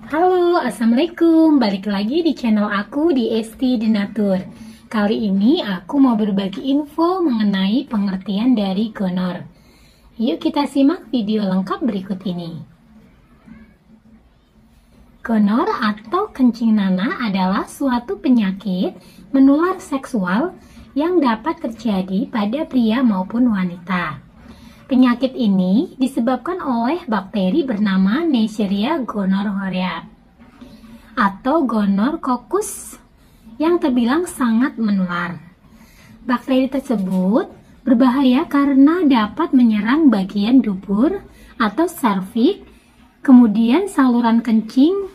Halo, Assalamualaikum. Balik lagi di channel aku di Esti Denatur. Kali ini aku mau berbagi info mengenai pengertian dari gonor. Yuk kita simak video lengkap berikut ini. Gonor atau kencing nanah adalah suatu penyakit menular seksual yang dapat terjadi pada pria maupun wanita. Penyakit ini disebabkan oleh bakteri bernama Neisseria gonorrhoeae atau Gonorrhoecoccus yang terbilang sangat menular. Bakteri tersebut berbahaya karena dapat menyerang bagian dubur atau serviks, kemudian saluran kencing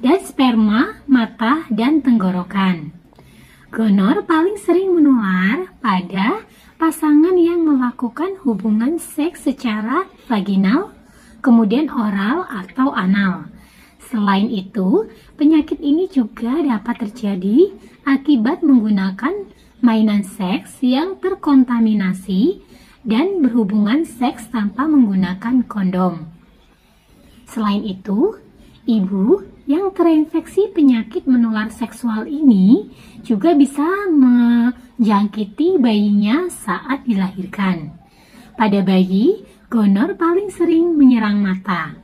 dan sperma, mata, dan tenggorokan. Gonor paling sering menular pada pasangan yang melakukan hubungan seks secara vaginal, kemudian oral atau anal. Selain itu, penyakit ini juga dapat terjadi akibat menggunakan mainan seks yang terkontaminasi dan berhubungan seks tanpa menggunakan kondom. Selain itu, ibu yang terinfeksi penyakit menular seksual ini juga bisa menjangkiti bayinya saat dilahirkan. Pada bayi, gonor paling sering menyerang mata.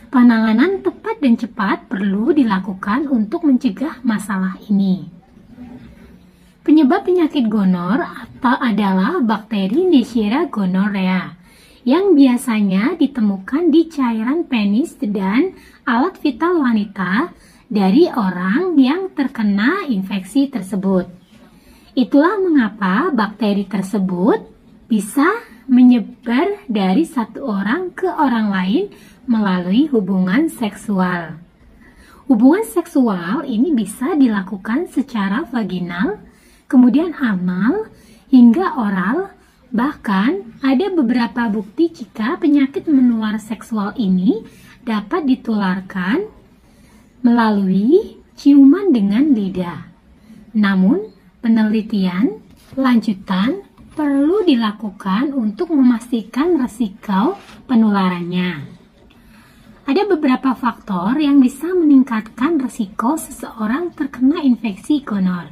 Penanganan tepat dan cepat perlu dilakukan untuk mencegah masalah ini. Penyebab penyakit gonor adalah bakteri Neisseria gonorrhoeae yang biasanya ditemukan di cairan penis dan alat vital wanita dari orang yang terkena infeksi tersebut. Itulah mengapa bakteri tersebut bisa menyebar dari satu orang ke orang lain melalui hubungan seksual. Hubungan seksual ini bisa dilakukan secara vaginal, kemudian anal, hingga oral. Bahkan ada beberapa bukti jika penyakit menular seksual ini dapat ditularkan melalui ciuman dengan lidah. Namun, penelitian lanjutan perlu dilakukan untuk memastikan resiko penularannya. Ada beberapa faktor yang bisa meningkatkan resiko seseorang terkena infeksi gonor.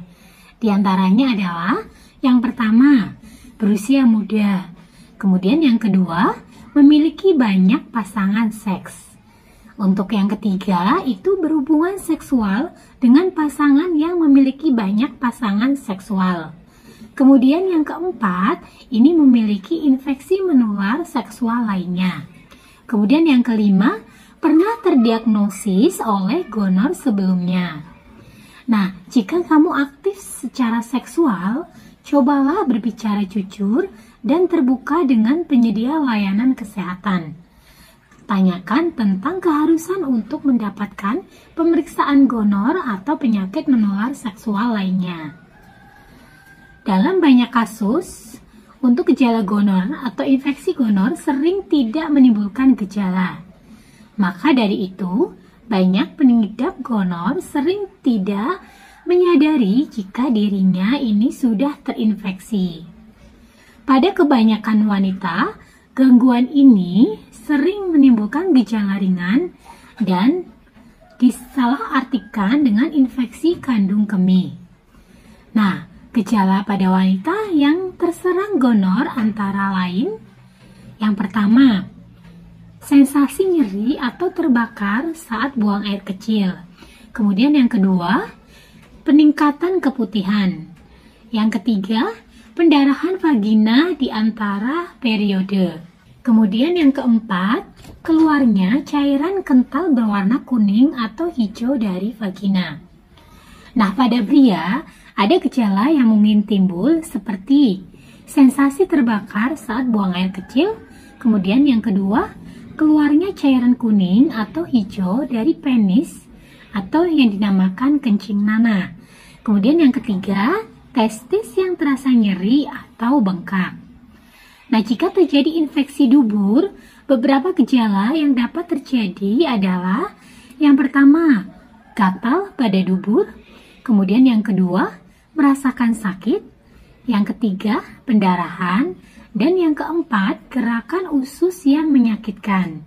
Di antaranya adalah yang pertama, berusia muda. Kemudian yang kedua, memiliki banyak pasangan seks. Untuk yang ketiga, itu berhubungan seksual dengan pasangan yang memiliki banyak pasangan seksual. Kemudian yang keempat, ini memiliki infeksi menular seksual lainnya. Kemudian yang kelima, pernah terdiagnosis oleh gonor sebelumnya. Nah, jika kamu aktif secara seksual, cobalah berbicara jujur dan terbuka dengan penyedia layanan kesehatan. Tanyakan tentang keharusan untuk mendapatkan pemeriksaan gonor atau penyakit menular seksual lainnya. Dalam banyak kasus, untuk gejala gonor atau infeksi gonor sering tidak menimbulkan gejala. Maka dari itu, banyak pengidap gonor sering tidak menyadari jika dirinya ini sudah terinfeksi. Pada kebanyakan wanita, gangguan ini sering menimbulkan gejala ringan dan disalahartikan dengan infeksi kandung kemih. Nah, gejala pada wanita yang terserang gonor antara lain, yang pertama, sensasi nyeri atau terbakar saat buang air kecil. Kemudian yang kedua, peningkatan keputihan. Yang ketiga, pendarahan vagina di antara periode. Kemudian yang keempat, keluarnya cairan kental berwarna kuning atau hijau dari vagina. Nah, pada pria, ada gejala yang mungkin timbul seperti sensasi terbakar saat buang air kecil. Kemudian yang kedua, keluarnya cairan kuning atau hijau dari penis atau yang dinamakan kencing nanah. Kemudian yang ketiga, testis yang terasa nyeri atau bengkak. Nah, jika terjadi infeksi dubur, beberapa gejala yang dapat terjadi adalah yang pertama, gatal pada dubur. Kemudian yang kedua, merasakan sakit. Yang ketiga, pendarahan. Dan yang keempat, gerakan usus yang menyakitkan.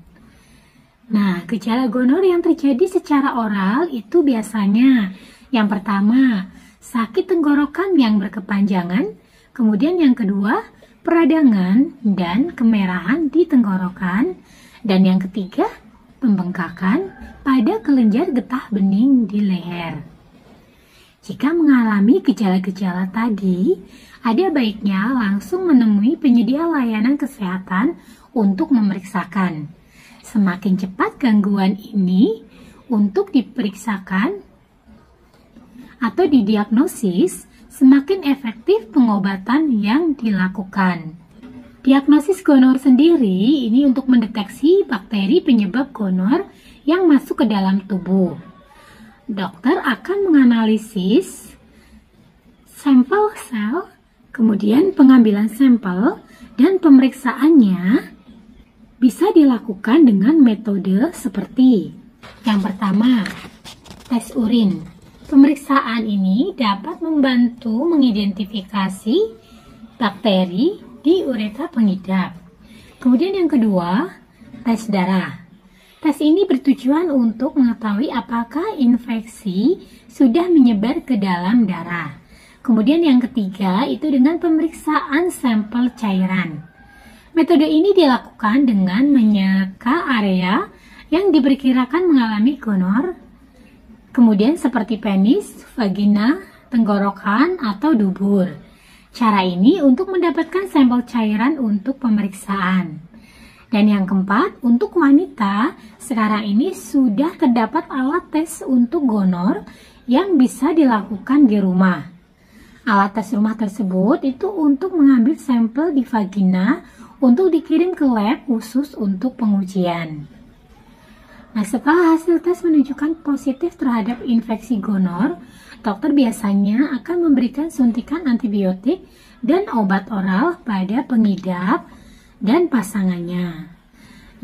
Nah, gejala gonor yang terjadi secara oral itu biasanya yang pertama, sakit tenggorokan yang berkepanjangan, kemudian yang kedua, peradangan dan kemerahan di tenggorokan, dan yang ketiga, pembengkakan pada kelenjar getah bening di leher. Jika mengalami gejala-gejala tadi, ada baiknya langsung menemui penyedia layanan kesehatan untuk memeriksakan. Semakin cepat gangguan ini untuk diperiksakan atau didiagnosis, semakin efektif pengobatan yang dilakukan. Diagnosis gonor sendiri ini untuk mendeteksi bakteri penyebab gonor yang masuk ke dalam tubuh. Dokter akan menganalisis sampel sel, kemudian pengambilan sampel dan pemeriksaannya bisa dilakukan dengan metode seperti yang pertama, tes urin. Pemeriksaan ini dapat membantu mengidentifikasi bakteri di uretra pengidap. Kemudian yang kedua, tes darah. Tes ini bertujuan untuk mengetahui apakah infeksi sudah menyebar ke dalam darah. Kemudian yang ketiga itu dengan pemeriksaan sampel cairan. Metode ini dilakukan dengan menyeka area yang diperkirakan mengalami gonor, kemudian seperti penis, vagina, tenggorokan, atau dubur. Cara ini untuk mendapatkan sampel cairan untuk pemeriksaan. Dan yang keempat, untuk wanita, sekarang ini sudah terdapat alat tes untuk gonor yang bisa dilakukan di rumah. Alat tes rumah tersebut itu untuk mengambil sampel di vagina untuk dikirim ke lab khusus untuk pengujian. Nah, setelah hasil tes menunjukkan positif terhadap infeksi gonor, dokter biasanya akan memberikan suntikan antibiotik dan obat oral pada pengidap dan pasangannya.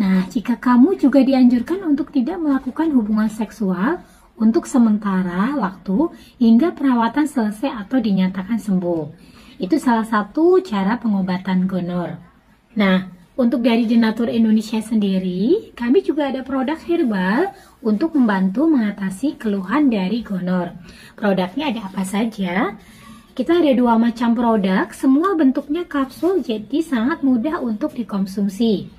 Nah, jika kamu juga dianjurkan untuk tidak melakukan hubungan seksual untuk sementara waktu hingga perawatan selesai atau dinyatakan sembuh. Itu salah satu cara pengobatan gonor. Nah, untuk dari Denatur Indonesia sendiri, kami juga ada produk herbal untuk membantu mengatasi keluhan dari gonor. Produknya ada apa saja? Kita ada 2 macam produk, semua bentuknya kapsul, jadi sangat mudah untuk dikonsumsi.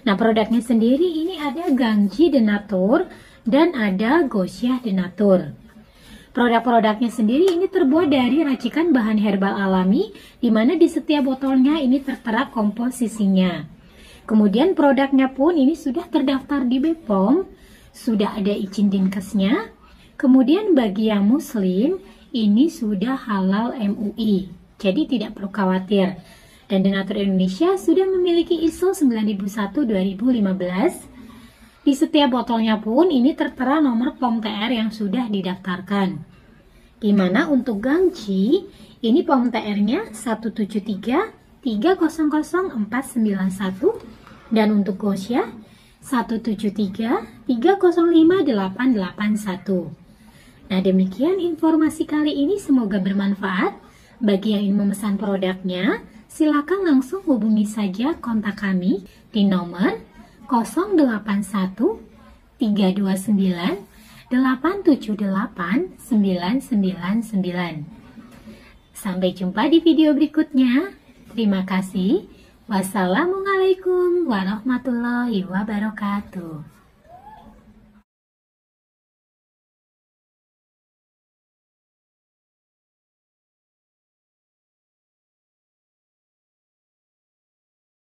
Nah, produknya sendiri ini ada Gangji Denatur dan ada Gosiah Denatur. Produk-produknya sendiri ini terbuat dari racikan bahan herbal alami, di mana di setiap botolnya ini tertera komposisinya. Kemudian produknya pun ini sudah terdaftar di BPOM, sudah ada izin Dinkesnya. Kemudian bagi yang muslim, ini sudah halal MUI, jadi tidak perlu khawatir. Dan Denatur Indonesia sudah memiliki ISO 9001-2015. Di setiap botolnya pun ini tertera nomor POM TR yang sudah didaftarkan. Di mana untuk Gangji, ini POM TR-nya 173300491 dan untuk Gosiah 173305881. Nah, demikian informasi kali ini, semoga bermanfaat. Bagi yang ingin memesan produknya, silakan langsung hubungi saja kontak kami di nomor 081 329 878 999. Sampai jumpa di video berikutnya. Terima kasih. Wassalamualaikum warahmatullahi wabarakatuh.